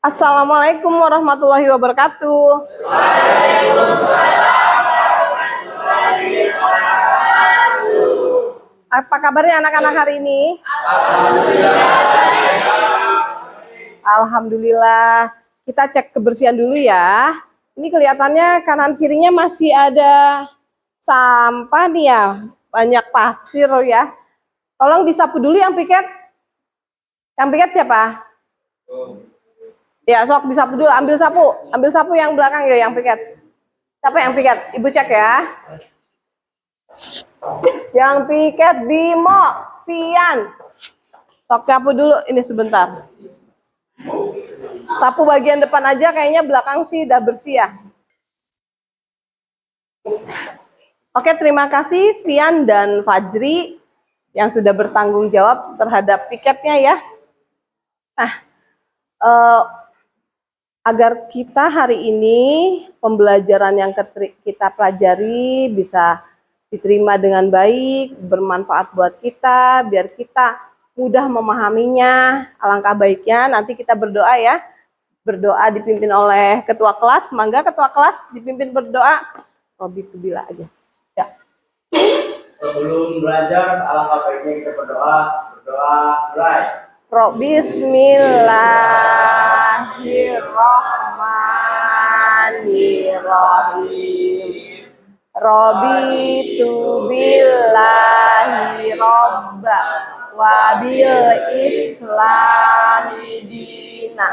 Assalamualaikum warahmatullahi wabarakatuh. Apa kabarnya anak-anak hari ini? Alhamdulillah. Kita cek kebersihan dulu ya. Ini kelihatannya kanan kirinya masih ada sampah nih ya. Banyak pasir ya. Tolong disapu dulu yang piket. Yang piket siapa? Ya, sok disapu dulu. Ambil sapu yang belakang ya, yang piket. Siapa yang piket? Ibu cek ya. Yang piket Bimo, Vian. Sok sapu dulu ini sebentar. Sapu bagian depan aja, kayaknya belakang sih udah bersih ya. Oke, terima kasih Vian dan Fajri yang sudah bertanggung jawab terhadap piketnya ya. Nah, agar kita hari ini pembelajaran yang kita pelajari bisa diterima dengan baik, bermanfaat buat kita, biar kita mudah memahaminya. Alangkah baiknya nanti kita berdoa ya. Berdoa dipimpin oleh ketua kelas. Mangga ketua kelas dipimpin berdoa. Robi itu bila aja. Ya. Sebelum belajar, alangkah baiknya kita berdoa. Mulai. Bismillahirrahmanirrahim. Robitu billahi robba wa bil islami dina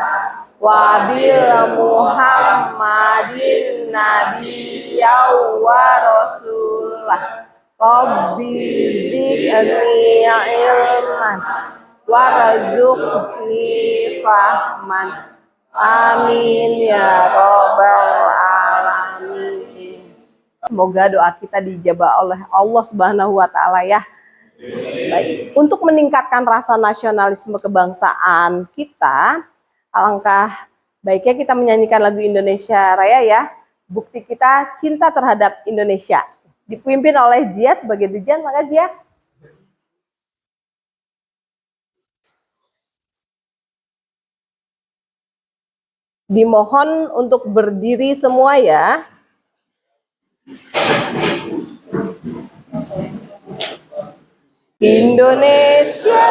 wa bil muhammadin nabiyya wa rasulah. Rabbi zidni ilman warzuqni fahman. Amin ya robbal alamin. Semoga doa kita dijabah oleh Allah Subhanahu wa taala ya. Baik, untuk meningkatkan rasa nasionalisme kebangsaan kita, alangkah baiknya kita menyanyikan lagu Indonesia Raya ya. Bukti kita cinta terhadap Indonesia. Dipimpin oleh Jia sebagai dirjen, maka Jia. Dimohon untuk berdiri semua ya. Indonesia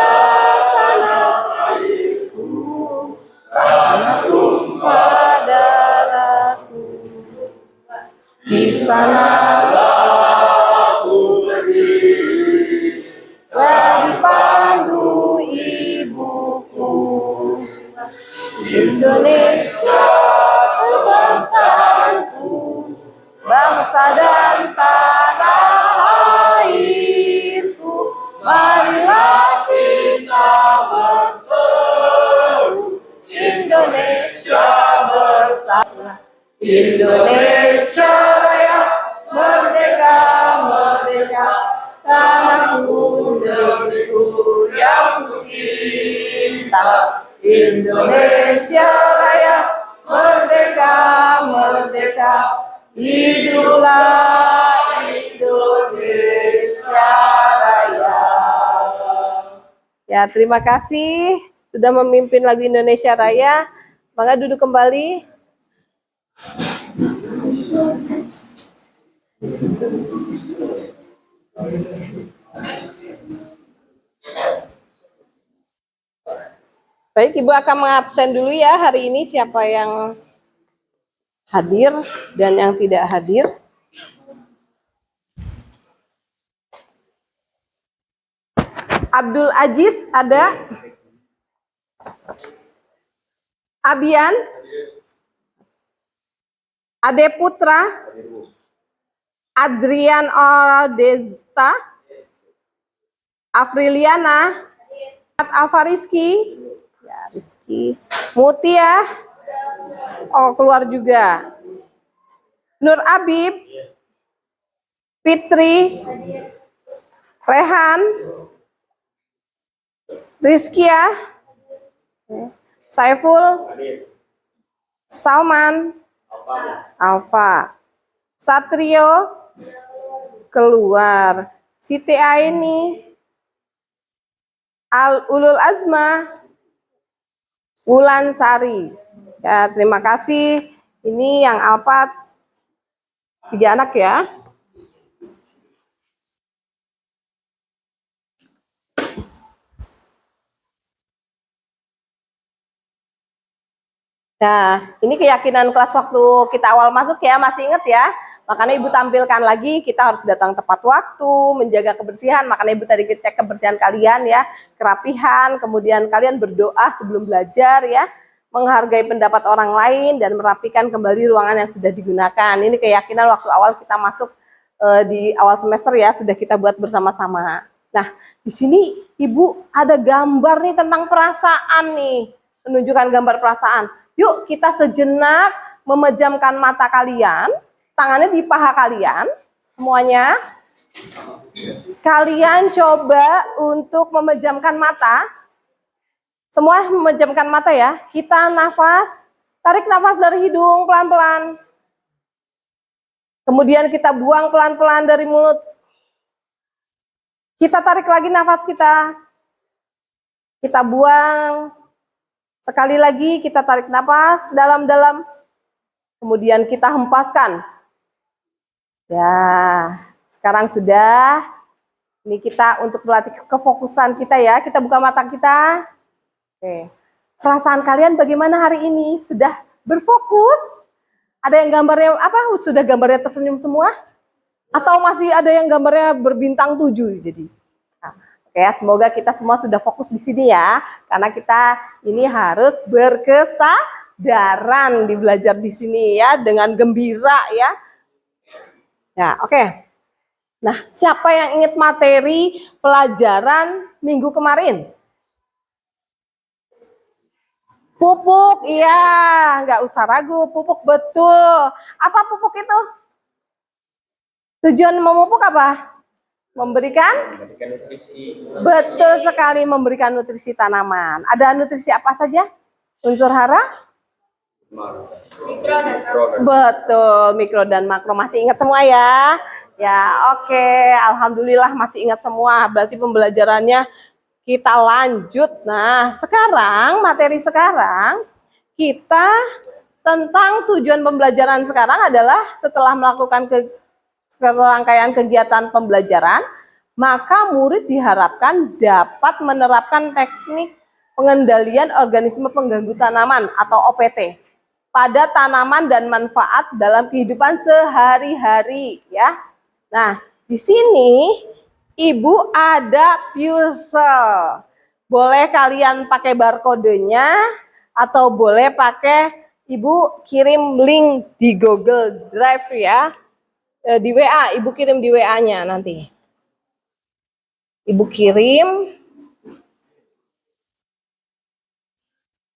tanah airku, tanah tumpah darahku. Di sanalah aku berdiri, jadi pandu ibuku. Indonesia bangsaku, bangsa dan tanah airku. Marilah kita berseru, Indonesia bersatu. Indonesia Raya, merdeka, merdeka, tanahku negeriku yang ku cinta. Indonesia Raya, merdeka, merdeka, hiduplah Indonesia Raya. Ya, terima kasih sudah memimpin lagu Indonesia Raya. Maka duduk kembali. Baik, Ibu akan mengabsen dulu ya hari ini siapa yang hadir dan yang tidak hadir. Abdul Aziz ada? Abian? Ade Putra? Adrian Ordesta? Afriliana? Alfa Rizky? Ya, Rizky. Mutia? Oh, keluar juga. Nur Abib? Fitri? Rehan? Rizkia? Saiful? Salman? Alfa. Satrio? Keluar. Siti Aini? Ulul Azma? Wulansari. Ya, terima kasih. Ini yang Alfa 3 anak ya. Nah, ini keyakinan kelas waktu kita awal masuk ya, masih ingat ya? Makanya Ibu tampilkan lagi, kita harus datang tepat waktu, menjaga kebersihan. Makanya Ibu tadi cek kebersihan kalian ya, kerapihan, kemudian kalian berdoa sebelum belajar ya, menghargai pendapat orang lain, dan merapikan kembali ruangan yang sudah digunakan. Ini keyakinan waktu awal kita masuk di awal semester ya, sudah kita buat bersama-sama. Nah, di sini Ibu ada gambar nih tentang perasaan nih, menunjukkan gambar perasaan. Yuk kita sejenak memejamkan mata kalian, tangannya di paha kalian, semuanya. Kalian coba untuk memejamkan mata. Semua memejamkan mata ya. Kita nafas, tarik nafas dari hidung pelan-pelan. Kemudian kita buang pelan-pelan dari mulut. Kita tarik lagi nafas kita. Kita buang. Sekali lagi kita tarik nafas dalam-dalam. Kemudian kita hempaskan. Ya, sekarang sudah. Ini kita untuk melatih kefokusan kita ya. Kita buka mata kita. Oke. Perasaan kalian bagaimana hari ini? Sudah berfokus? Ada yang gambarnya apa? Sudah gambarnya tersenyum semua? Atau masih ada yang gambarnya berbintang 7 jadi? Oke, semoga kita semua sudah fokus di sini ya, karena kita ini harus berkesadaran di belajar di sini ya, dengan gembira ya. Ya, oke. Nah, siapa yang ingat materi pelajaran minggu kemarin? Pupuk, iya, nggak usah ragu, pupuk betul. Apa pupuk itu? Tujuan memupuk apa? Memberikan nutrisi. Betul sekali, memberikan nutrisi tanaman. Ada nutrisi apa saja? Unsur hara? Betul, mikro dan makro. Masih ingat semua ya? Ya, oke. Alhamdulillah masih ingat semua. Berarti pembelajarannya kita lanjut. Nah, sekarang materi sekarang kita tentang tujuan pembelajaran sekarang adalah setelah melakukan serangkaian kegiatan pembelajaran, maka murid diharapkan dapat menerapkan teknik pengendalian organisme pengganggu tanaman atau OPT pada tanaman dan manfaat dalam kehidupan sehari-hari ya. Nah, di sini Ibu ada puzzle. Boleh kalian pakai barcode-nya atau boleh pakai Ibu kirim link di Google Drive ya. Di WA, Ibu kirim di WA-nya nanti. Ibu kirim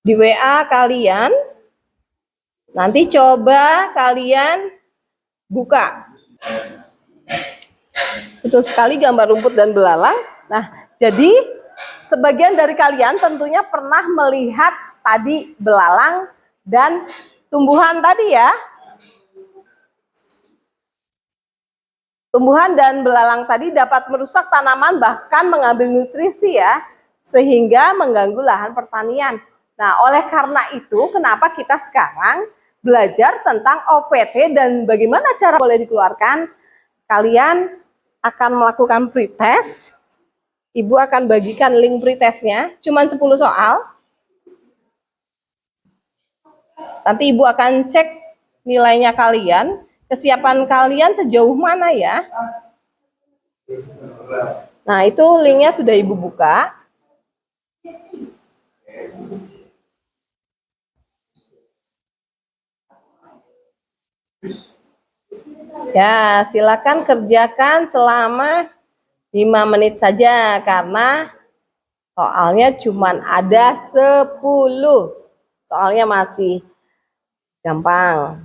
di WA kalian. Nanti coba kalian buka. Betul sekali gambar rumput dan belalang. Nah, jadi sebagian dari kalian tentunya pernah melihat tadi belalang dan tumbuhan tadi ya. Tumbuhan dan belalang tadi dapat merusak tanaman bahkan mengambil nutrisi ya, sehingga mengganggu lahan pertanian. Nah, oleh karena itu kenapa kita sekarang belajar tentang OPT dan bagaimana cara boleh dikeluarkan. Kalian akan melakukan pretest. Ibu akan bagikan link pretestnya, cuma 10 soal. Nanti Ibu akan cek nilainya kalian, kesiapan kalian sejauh mana ya. Nah, itu linknya sudah Ibu buka. Ya, silakan kerjakan selama 5 menit saja karena soalnya cuma ada 10. Soalnya masih gampang.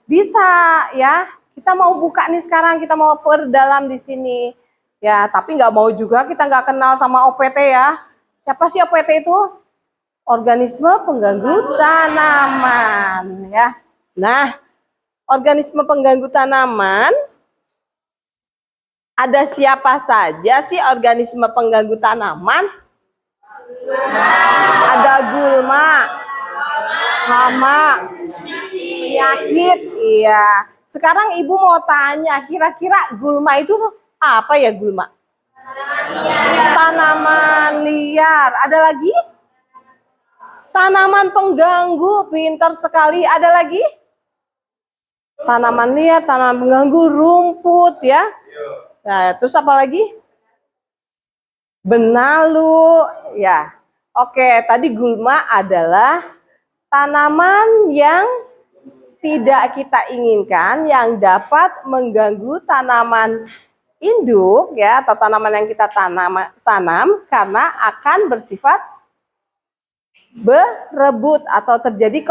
Bisa ya. Kita mau buka nih sekarang, kita mau perdalam di sini. Ya, tapi nggak mau juga kita nggak kenal sama OPT ya. Siapa sih OPT itu? Organisme pengganggu tanaman ya. Nah, organisme pengganggu tanaman ada siapa saja sih organisme pengganggu tanaman? Ada gulma, hama, penyakit. Iya. Sekarang Ibu mau tanya, kira-kira gulma itu apa ya gulma? Tanaman liar. Ada lagi? Tanaman pengganggu. Pintar sekali. Ada lagi? Tanaman liar, tanaman pengganggu, rumput ya. Nah, terus apa lagi? Benalu ya. Oke, tadi gulma adalah tanaman yang tidak kita inginkan yang dapat mengganggu tanaman induk ya atau tanaman yang kita tanam karena akan bersifat berebut atau terjadi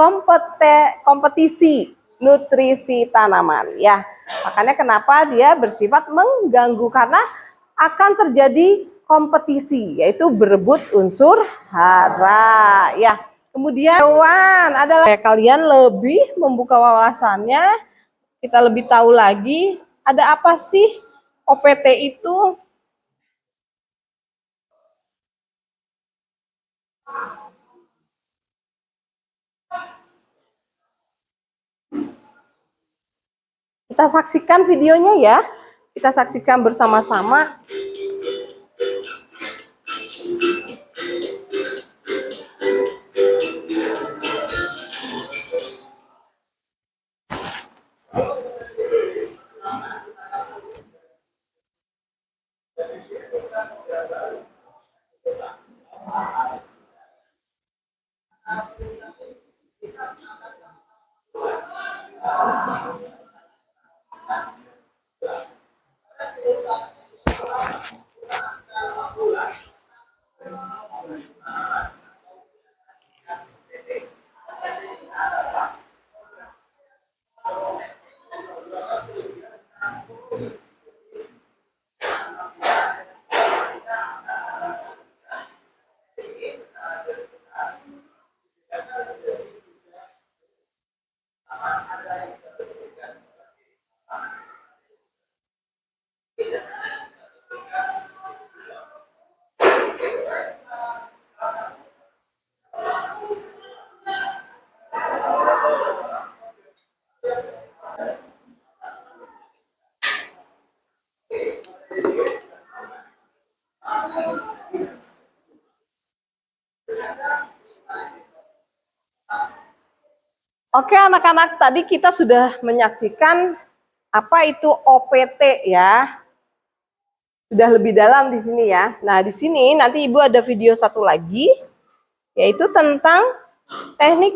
kompetisi nutrisi tanaman ya. Makanya kenapa dia bersifat mengganggu karena akan terjadi kompetisi yaitu berebut unsur hara ya. Kemudian hewan adalah kalian lebih membuka wawasannya, kita lebih tahu lagi ada apa sih OPT itu. Kita saksikan videonya ya. Kita saksikan bersama-sama. Oke anak-anak, tadi kita sudah menyaksikan apa itu OPT ya. Sudah lebih dalam di sini ya. Nah, di sini nanti Ibu ada video satu lagi yaitu tentang teknik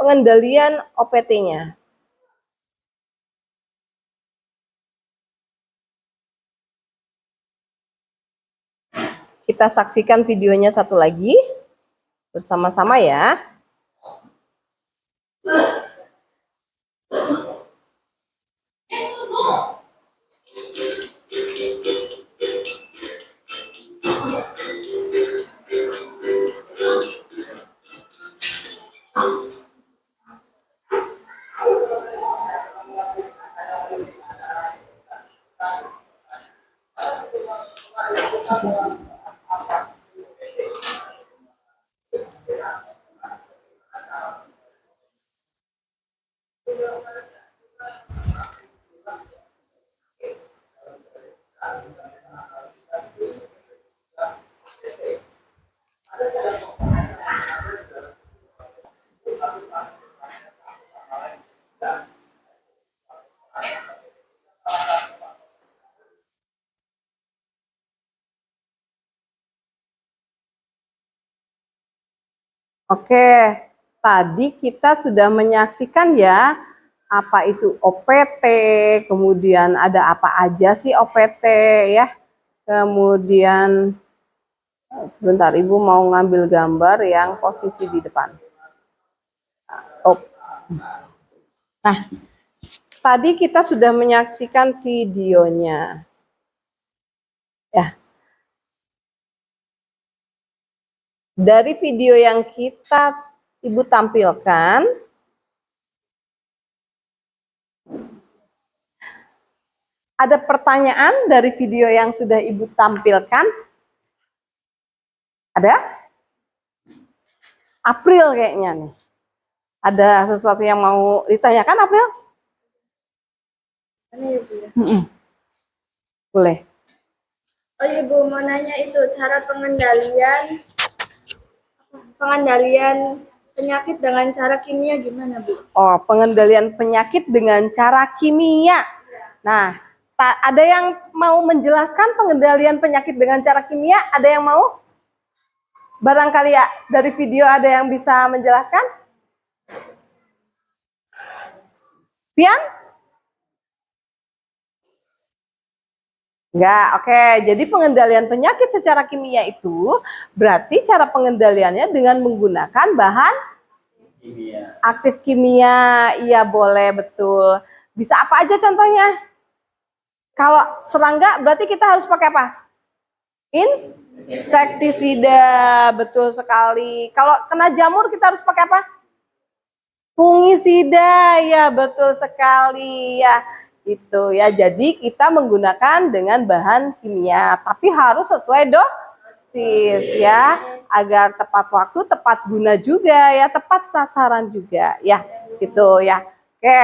pengendalian OPT-nya. Kita saksikan videonya satu lagi bersama-sama ya. Oke, tadi kita sudah menyaksikan ya, apa itu OPT, kemudian ada apa aja sih OPT ya. Kemudian sebentar, Ibu mau ngambil gambar yang posisi di depan. Oh. Nah, tadi kita sudah menyaksikan videonya. Ya. Dari video yang Ibu tampilkan, ada pertanyaan dari video yang sudah Ibu tampilkan? Ada? April kayaknya nih. Ada sesuatu yang mau ditanyakan, April? Ini Ibu ya. Boleh. Oh Ibu mau nanya itu cara pengendalian penyakit dengan cara kimia gimana Bu? Oh, pengendalian penyakit dengan cara kimia. Nah, ada yang mau menjelaskan pengendalian penyakit dengan cara kimia? Ada yang mau? Barangkali ya, dari video ada yang bisa menjelaskan? Pian? Enggak, oke. Jadi pengendalian penyakit secara kimia itu berarti cara pengendaliannya dengan menggunakan bahan Kimia. aktif kimia. Iya, boleh, betul. Bisa apa aja contohnya? Kalau serangga berarti kita harus pakai apa? Insektisida, betul sekali. Kalau kena jamur kita harus pakai apa? Fungisida, ya betul sekali ya. Itu ya. Jadi kita menggunakan dengan bahan kimia, tapi harus sesuai dosis ya, agar tepat waktu, tepat guna juga ya, tepat sasaran juga ya. Gitu ya. Oke.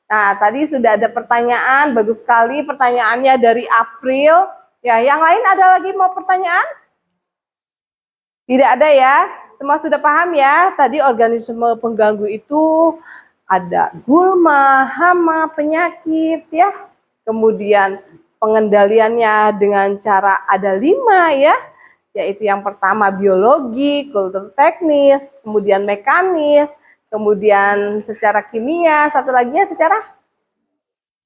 Nah, tadi sudah ada pertanyaan, bagus sekali pertanyaannya dari April. Ya, yang lain ada lagi mau pertanyaan? Tidak ada ya? Semua sudah paham ya? Tadi organisme pengganggu itu ada gulma, hama, penyakit ya. Kemudian pengendaliannya dengan cara ada 5 ya. Yaitu yang pertama biologi, kultur teknis, kemudian mekanis, kemudian secara kimia, satu lagi secara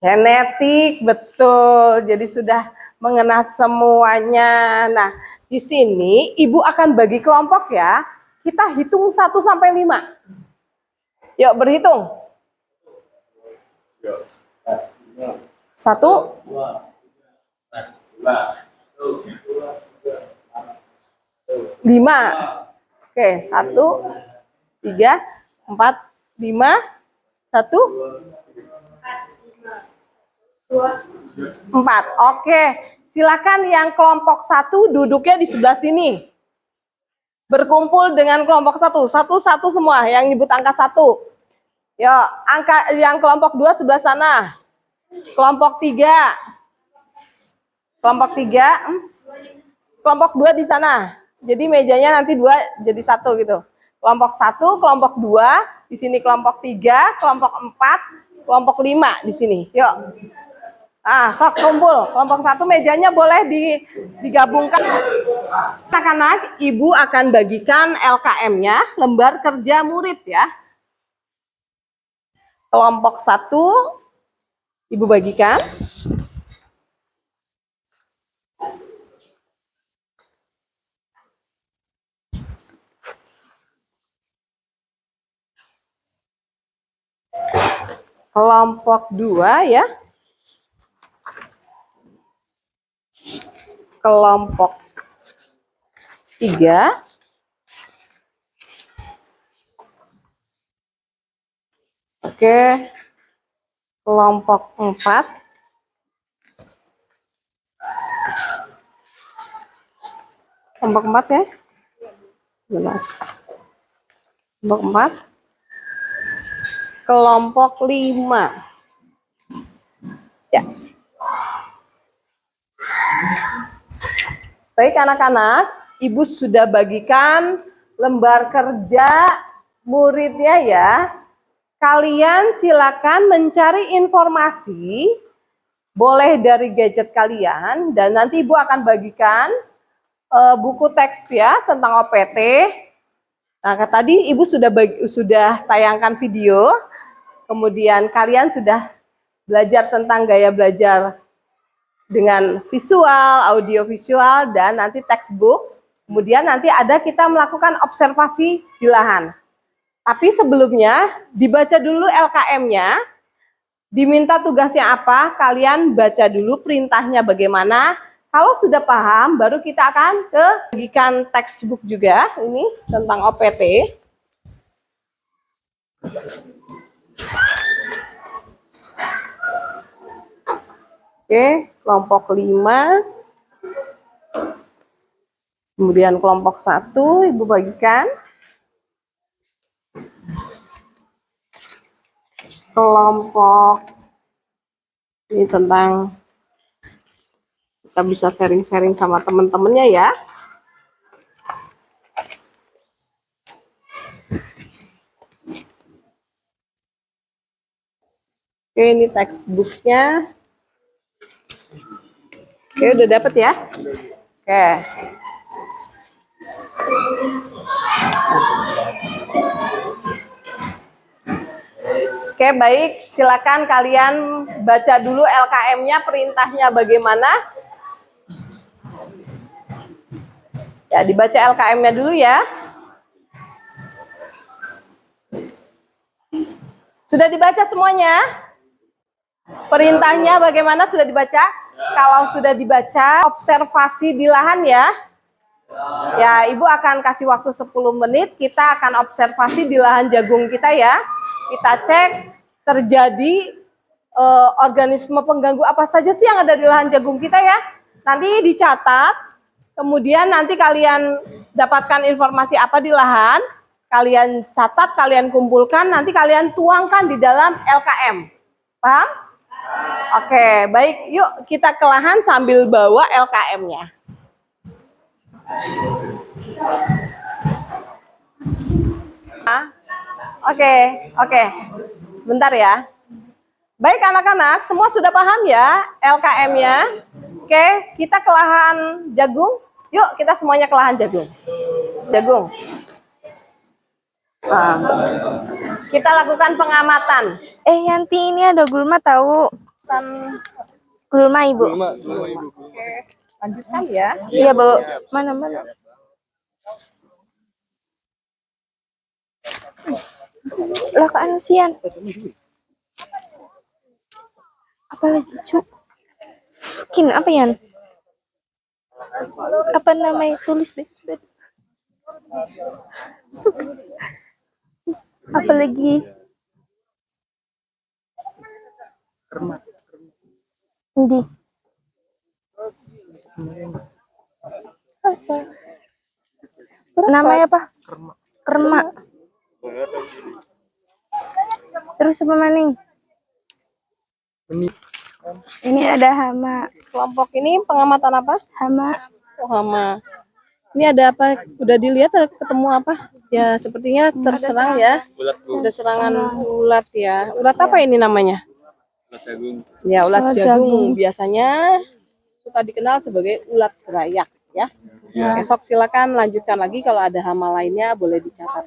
genetik, betul. Jadi sudah mengenal semuanya. Nah, di sini Ibu akan bagi kelompok ya. Kita hitung 1 sampai 5. Yuk berhitung. 1, 5. Oke, 1, 3, 4, 5, 1, 4. Oke, silakan yang kelompok 1 duduknya di sebelah sini. Berkumpul dengan kelompok 1. Satu semua yang nyebut angka 1. Yuk, angka yang kelompok 2 sebelah sana. Kelompok 3. Kelompok 3. Kelompok 2 di sana. Jadi mejanya nanti 2 jadi 1 gitu. Kelompok 1, kelompok 2, di sini kelompok 3, kelompok 4, kelompok 5 di sini. Yuk. Ah, sok kumpul. Kelompok 1 mejanya boleh digabungkan. Anak-anak, Ibu akan bagikan LKM-nya, lembar kerja murid ya. Kelompok 1 Ibu bagikan. Kelompok 2 ya. Kelompok 3. Oke. Kelompok 4. Kelompok 4 ya. Benar. Kelompok 4. Kelompok 5. Ya. Baik anak-anak, Ibu sudah bagikan lembar kerja muridnya ya. Kalian silakan mencari informasi, boleh dari gadget kalian, dan nanti Ibu akan bagikan buku teks ya tentang OPT. Nah, tadi Ibu sudah tayangkan video, kemudian kalian sudah belajar tentang gaya belajar dengan visual, audio visual, dan nanti textbook. Kemudian nanti ada kita melakukan observasi di lahan. Tapi sebelumnya dibaca dulu LKM-nya, diminta tugasnya apa, kalian baca dulu perintahnya bagaimana. Kalau sudah paham, baru kita akan bagikan textbook juga, ini tentang OPT. Oke, kelompok 5. Kemudian kelompok 1, Ibu bagikan. Kelompok ini tentang kita bisa sharing-sharing sama teman-temannya ya. Oke, ini textbooknya. Oke, udah dapet ya? Oke. Oke, baik. Silakan kalian baca dulu LKM-nya, perintahnya bagaimana. Ya, dibaca LKM-nya dulu ya. Sudah dibaca semuanya? Perintahnya bagaimana, sudah dibaca? Kalau sudah dibaca, observasi di lahan ya. Ya, Ibu akan kasih waktu 10 menit, kita akan observasi di lahan jagung kita ya. Kita cek terjadi organisme pengganggu apa saja sih yang ada di lahan jagung kita ya. Nanti dicatat, kemudian nanti kalian dapatkan informasi apa di lahan, kalian catat, kalian kumpulkan, nanti kalian tuangkan di dalam LKM. Paham? Oke, baik. Yuk kita ke lahan sambil bawa LKM-nya. Oke. Sebentar ya. Baik anak-anak, semua sudah paham ya LKM-nya? Oke, kita ke lahan jagung. Yuk, kita semuanya ke lahan jagung. Jagung. Nah, kita lakukan pengamatan. Yanti, ini ada gulma tahu. Gulma Ibu. Oke, lanjutkan ya. Iya Bu. Mana? Lah kan sian. Apa lagi cu? Kin apa Yan? Apa namanya tulis Suka. Apa lagi? Di. Apa? Namanya apa? Kerma. Terus apa maning? Ini ada hama. Kelompok ini pengamatan apa? Hama. Oh, hama. Ini ada apa? Udah dilihat ketemu apa? Ya, sepertinya terserang ya. Udah serangan ulat ya. Ulat apa ini namanya? Ulat jagung. Ya, ulat Ulat jagung. jagung. Biasanya suka dikenal sebagai ulat gerayak ya. Ya. Esok silakan lanjutkan lagi, kalau ada hama lainnya boleh dicatat.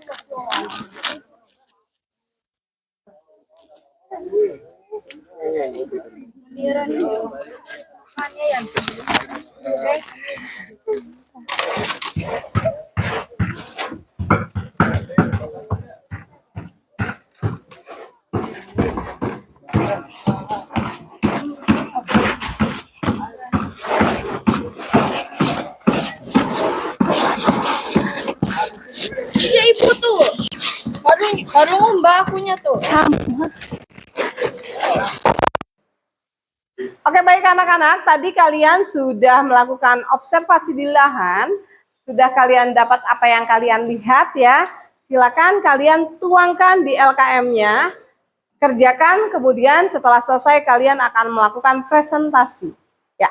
Iya Ibu tuh. Baru ngubah akunya tuh. Oke, baik anak-anak, tadi kalian sudah melakukan observasi di lahan, sudah kalian dapat apa yang kalian lihat ya. Silakan kalian tuangkan di LKM-nya, kerjakan, kemudian setelah selesai kalian akan melakukan presentasi. Ya,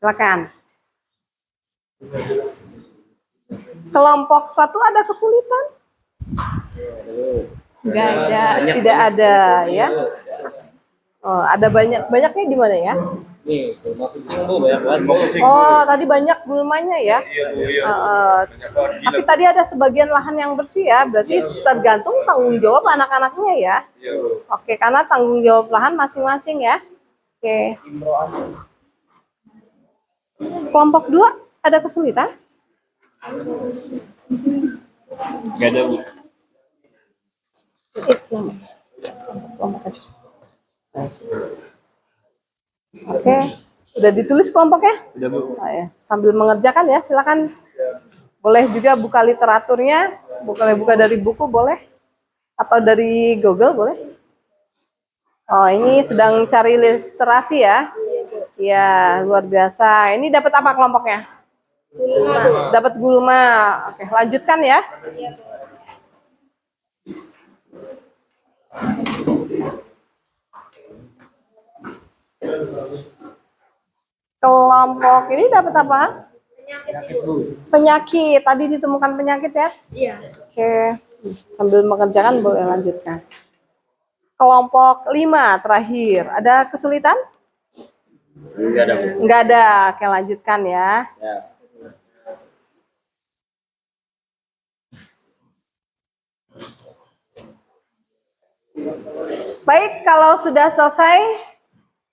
silakan. Kelompok 1 ada kesulitan? Enggak ada, tidak ada ya. Oh, ada banyaknya di mana ya? Nih, gulma kucing Bu, banyak banget Bu. Oh, tadi banyak gulmanya ya. Iya Bu, iya. Banyak banget gila. Tapi tadi ada sebagian lahan yang bersih ya, berarti tergantung tanggung jawab anak-anaknya ya. Iya Bu. Oke, karena tanggung jawab lahan masing-masing ya. Oke. Kelompok 2 ada kesulitan? Gak ada Bu. Kelompok aja. Oke, udah ditulis kelompoknya? Udah Bu. Oh, ya. Sambil mengerjakan ya, silakan. Boleh juga buka literaturnya, buka dari buku boleh, atau dari Google boleh. Oh, ini sedang cari literasi ya? Iya, luar biasa. Ini dapat apa kelompoknya? Gulma. Dapat gulma. Oke, lanjutkan ya. Kelompok ini dapat apa? Penyakit. Tadi ditemukan penyakit ya? Iya. Oke, sambil mengerjakan boleh lanjutkan. Kelompok 5 terakhir. Ada kesulitan? Enggak ada Bu. Enggak ada. Oke, lanjutkan ya. Ya. Baik, kalau sudah selesai,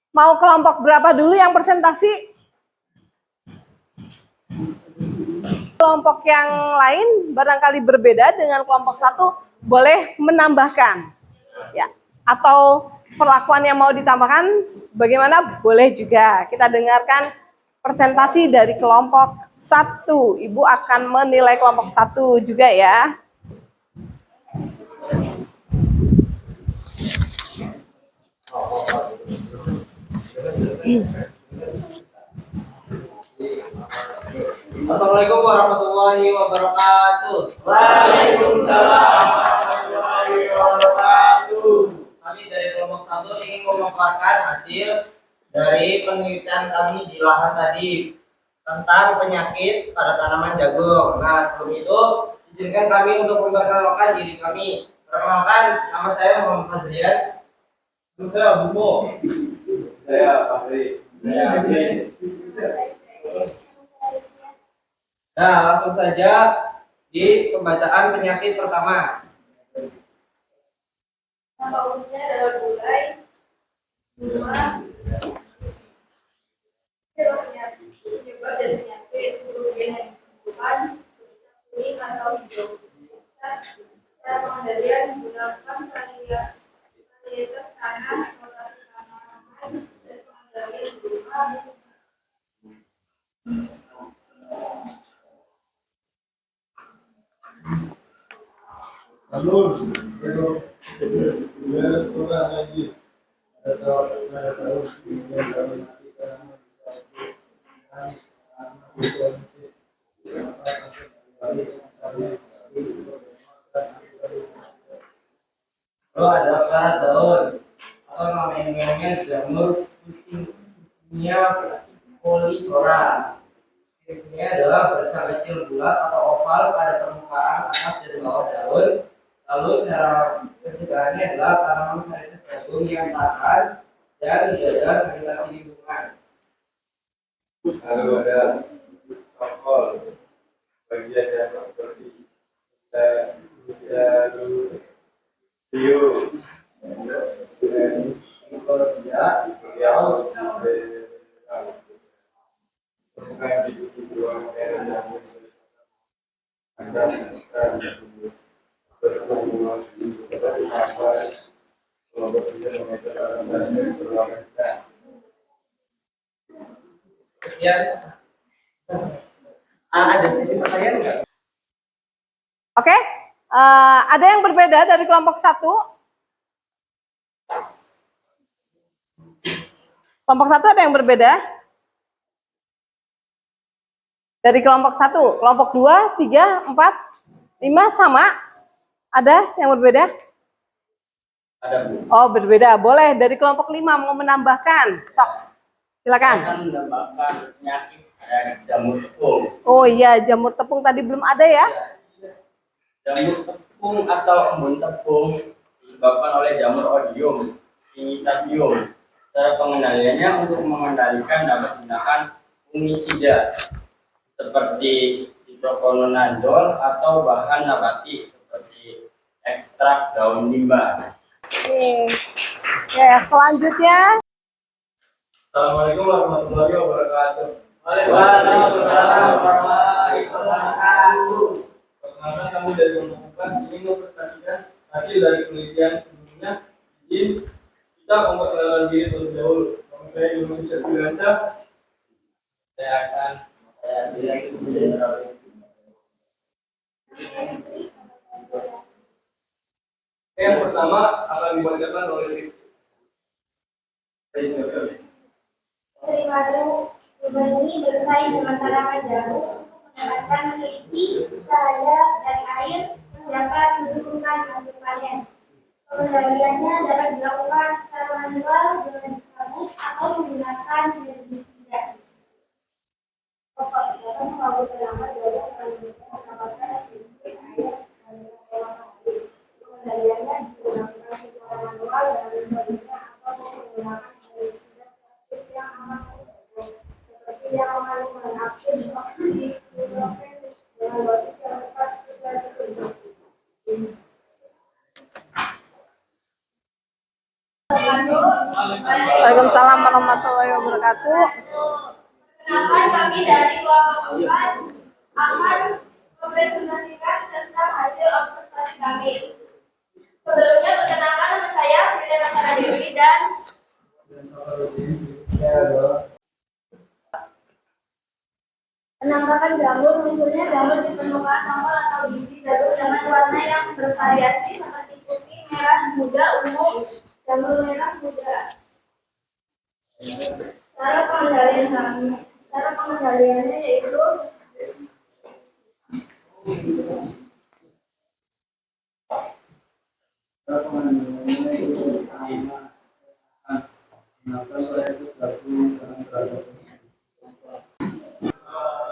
mau kelompok berapa dulu yang presentasi? Kelompok yang lain barangkali berbeda dengan kelompok 1, boleh menambahkan. Ya, atau perlakuan yang mau ditambahkan bagaimana? Boleh juga. Kita dengarkan presentasi dari kelompok 1. Ibu akan menilai kelompok 1 juga ya. Assalamualaikum warahmatullahi wabarakatuh. Waalaikumsalam warahmatullahi wabarakatuh. Kami dari kelompok 1 ingin memaparkan hasil dari penelitian kami di lahan tadi tentang penyakit pada tanaman jagung. Nah, sebelum itu izinkan kami untuk memperkenalkan diri kami. Perkenalkan, nama saya Muhammad Fazrian. Terus saya Bumo. Saya Fahri. Saya Agnes. Nah, langsung saja di pembacaan penyakit pertama. Nama umumnya adalah gulai. Gulma. Adalah penyakit penyebab dari penyakit kerugian yang ditentukan kuning atau hijau. Cara pengendalian menggunakan varietas tanah, rotasi tanaman, dan pengendalian gulma. Lalu ada karat daun atau nama ilmiahnya jamur kucingnya polisora. Ciri-cirinya adalah bercak kecil bulat atau oval pada permukaan atas dan bawah daun. Lalu cara pencegahannya adalah tanaman varietas jagung yang tahan dan menjaga sanitasi lingkungan. Lalu ada tokol bagian yang seperti Rio Psikologia, kemudian ada sesi pertanyaan enggak? Oke, ada yang berbeda dari kelompok 1? Kelompok 1 ada yang berbeda? Dari kelompok 1, kelompok 2, 3, 4, 5 sama? Ada yang berbeda? Ada Bu. Oh, berbeda. Boleh dari kelompok 5 mau menambahkan. Sok, silakan. Akan mendapatkan penyakit jamur tepung. Oh iya, jamur tepung tadi belum ada ya? Jamur tepung atau embun tepung disebabkan oleh jamur odium, Pingidium, Cara pengendaliannya untuk mengendalikan dapat menggunakan fungisida seperti sitokonazol atau bahan nabati seperti ekstrak daun limbah. Oke. Oke, selanjutnya. Assalamualaikum warahmatullahi wabarakatuh. Waalaikumsalam warahmatullahi wabarakatuh. Perkenalkan, kami dari kelompok 4 ingin mempresentasikan hasil dari penelitian sebelumnya. Izin kita memperkenalkan diri terlebih dahulu. Nama saya Yunus Syafriansa. Saya bilang Yang pertama akan dibacakan oleh Rifki. Daripada perubahan ini bersaing dengan tanaman jamu untuk mendapatkan nutrisi, cahaya, dan air yang dapat mendukungkan hasil panen. Pengendaliannya dapat dilakukan secara manual dengan dicabut atau menggunakan herbisida. Pokok dapat mengambil penambat dalam bisa mendapatkan nutrisi, air, dan cairan air. Pengendaliannya bisa dilakukan secara manual dengan herbisida atau menggunakan herbisida yang aman seperti yang mengandung aktif oksiklorofen dengan dosis yang tepat juga ditunjuk. Waalaikumsalam warahmatullahi wabarakatuh. Perkenalkan, kami dari kelompok 4 akan mempresentasikan tentang hasil observasi kami. Sebelumnya perkenalkan, nama saya Frida Nakara Dewi dan penampakan jamur. Munculnya jamur di permukaan tombol atau biji jamur dengan warna yang bervariasi seperti putih, merah, muda, ungu, jamur merah muda. Cara pengendaliannya yaitu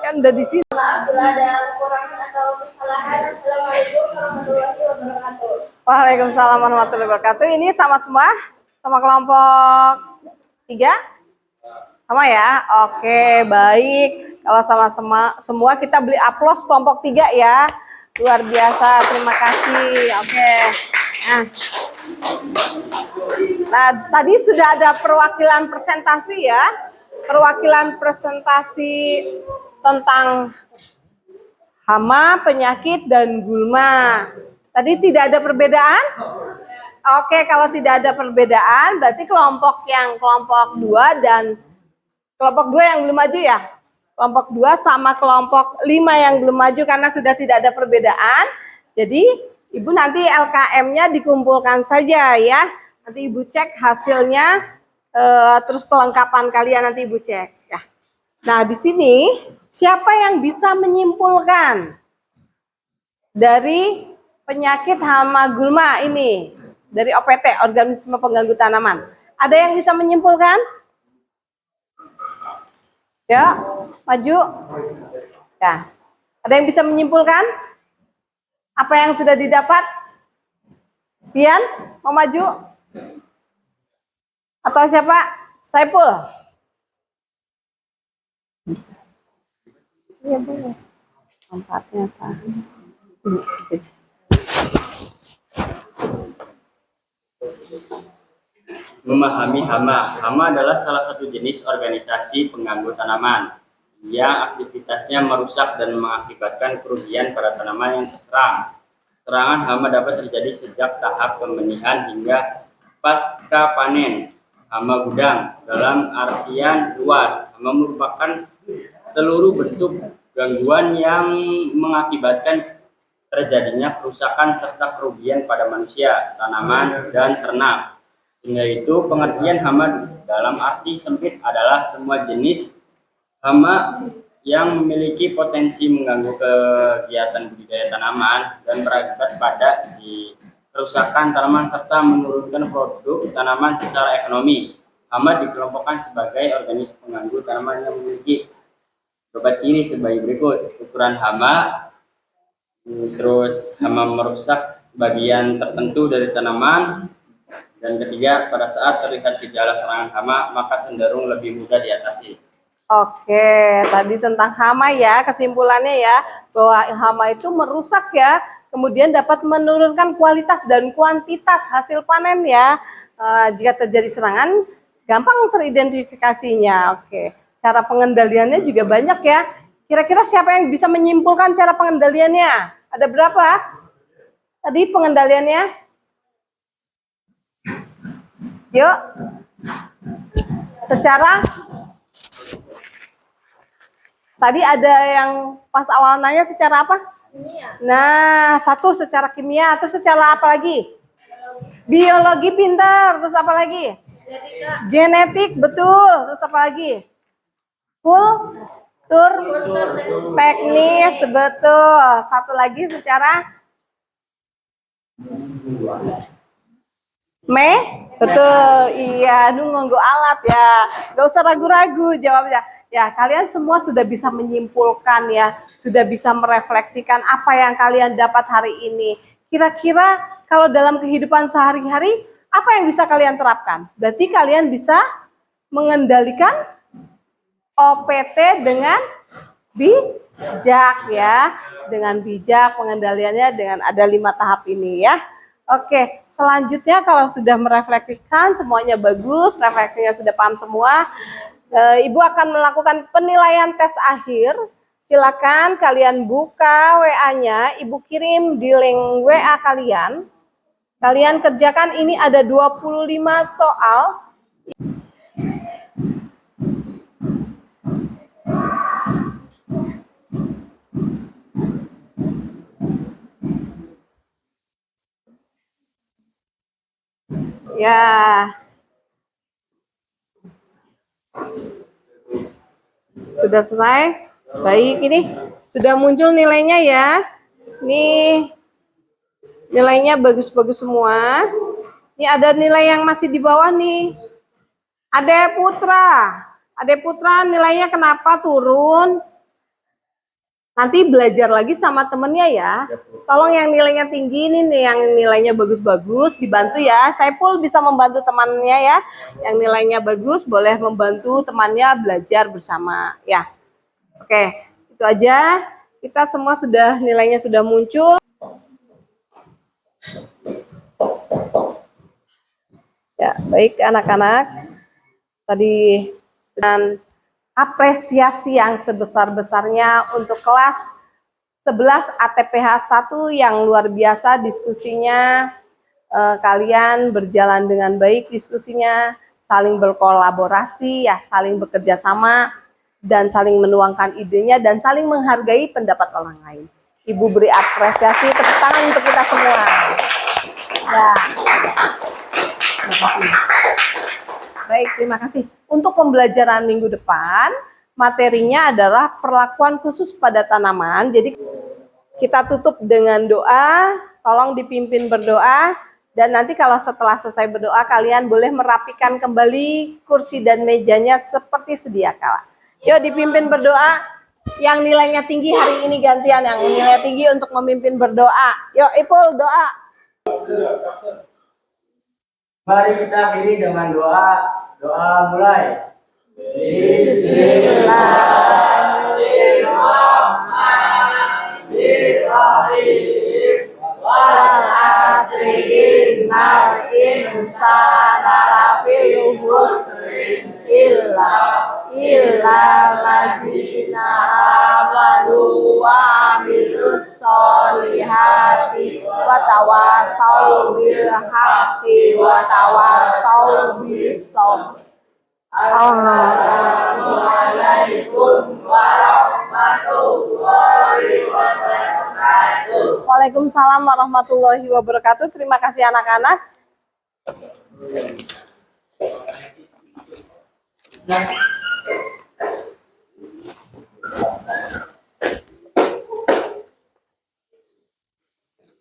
Kan udah di sini. maaf bila ada kekurangan atau kesalahan. Assalamualaikum warahmatullahi wabarakatuh. Waalaikumsalam warahmatullahi wabarakatuh. Ini sama semua? Sama kelompok 3? Sama ya? Oke, baik. Kalau sama-sama semua kita beli aplaus kelompok 3 ya. Luar biasa, terima kasih. Oke. Nah, tadi sudah ada perwakilan presentasi ya. Perwakilan presentasi tentang hama, penyakit, dan gulma. Tadi tidak ada perbedaan? Oke, kalau tidak ada perbedaan, berarti kelompok 2 dan kelompok 2 yang belum maju ya? Kelompok 2 sama kelompok 5 yang belum maju karena sudah tidak ada perbedaan. Jadi, Ibu nanti LKM-nya dikumpulkan saja ya. Nanti Ibu cek hasilnya, terus kelengkapan kalian nanti Ibu cek ya. Nah, di sini siapa yang bisa menyimpulkan dari penyakit hama gulma ini dari OPT, organisme pengganggu tanaman? Ada yang bisa menyimpulkan? Ya, maju. Ya. Ada yang bisa menyimpulkan? Apa yang sudah didapat? Pian, mau maju? Atau siapa? Saipul? Iya, boleh. Tempatnya apa? Memahami hama. Hama adalah salah satu jenis organisasi pengganggu tanaman yang aktivitasnya merusak dan mengakibatkan kerugian pada tanaman yang terserang. Serangan hama dapat terjadi sejak tahap pembenihan hingga pasca panen. Hama gudang dalam artian luas. Hama merupakan seluruh bentuk gangguan yang mengakibatkan terjadinya kerusakan serta kerugian pada manusia, tanaman, dan ternak. Sehingga itu pengertian hama dalam arti sempit adalah semua jenis hama yang memiliki potensi mengganggu kegiatan budidaya tanaman dan berakibat pada kerusakan tanaman serta menurunkan produk tanaman secara ekonomi. Hama dikelompokkan sebagai organisme pengganggu tanaman yang memiliki beberapa ciri sebagai berikut: ukuran hama, terus hama merusak bagian tertentu dari tanaman, Dan ketiga, pada saat terlihat gejala serangan hama, maka cenderung lebih mudah diatasi. Oke, tadi tentang hama ya, kesimpulannya ya, bahwa hama itu merusak ya, kemudian dapat menurunkan kualitas dan kuantitas hasil panen ya. Jika terjadi serangan, gampang teridentifikasinya. Oke, cara pengendaliannya juga banyak ya. Kira-kira siapa yang bisa menyimpulkan cara pengendaliannya? Ada berapa tadi pengendaliannya? Yuk, secara tadi ada yang pas awal nanya secara apa? Nah, satu secara kimia, terus secara apa lagi? Biologi pintar, terus apa lagi? Genetik, betul, terus apa lagi? Kultur teknis, betul. Satu lagi secara betul, iya, nunggu alat ya. Gak usah ragu-ragu jawabnya. Ya, kalian semua sudah bisa menyimpulkan ya, sudah bisa merefleksikan apa yang kalian dapat hari ini. Kira-kira kalau dalam kehidupan sehari-hari, apa yang bisa kalian terapkan? Berarti kalian bisa mengendalikan OPT dengan bijak ya. Dengan bijak pengendaliannya dengan ada 5 tahap ini ya. Oke, selanjutnya kalau sudah merefleksikan semuanya bagus, refleksinya sudah paham semua, Ibu akan melakukan penilaian tes akhir. Silakan kalian buka WA-nya, Ibu kirim di link WA kalian. Kalian kerjakan, ini ada 25 soal. Ya. Sudah selesai? Baik, ini sudah muncul nilainya ya. Nih, nilainya bagus-bagus semua. Ini ada nilai yang masih di bawah nih. Ade Putra nilainya kenapa turun? Nanti belajar lagi sama temennya ya. Tolong yang nilainya tinggi ini nih, yang nilainya bagus-bagus dibantu ya. Saiful bisa membantu temannya ya. Yang nilainya bagus boleh membantu temannya belajar bersama ya. Oke, itu aja. Kita semua sudah nilainya sudah muncul. Ya, baik anak-anak. Tadi dengan apresiasi yang sebesar-besarnya untuk kelas 11 ATPH 1 yang luar biasa diskusinya, kalian berjalan dengan baik diskusinya, saling berkolaborasi ya, saling bekerja sama dan saling menuangkan idenya dan saling menghargai pendapat orang lain. Ibu beri apresiasi, tepuk tangan untuk kita semua. Ya. Terima kasih. Baik, terima kasih. Untuk pembelajaran minggu depan, materinya adalah perlakuan khusus pada tanaman. Jadi kita tutup dengan doa, tolong dipimpin berdoa. Dan nanti kalau setelah selesai berdoa, kalian boleh merapikan kembali kursi dan mejanya seperti sedia kala. Yuk dipimpin berdoa. Yang nilainya tinggi hari ini gantian, yang nilainya tinggi untuk memimpin berdoa. Yuk Ipul doa. Mari kita akhiri dengan doa. Doa mulai. Bismillahirrahmanirrahim. Wal asri innal insana lafil khusr illa allazina amanu wa amilus solihati wa tawasau bil haqqi wa tawasau bis sabr. Assalamualaikum warahmatullahi wabarakatuh. Waalaikumsalam warahmatullahi wabarakatuh. Terima kasih anak-anak.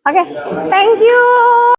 Oke, thank you.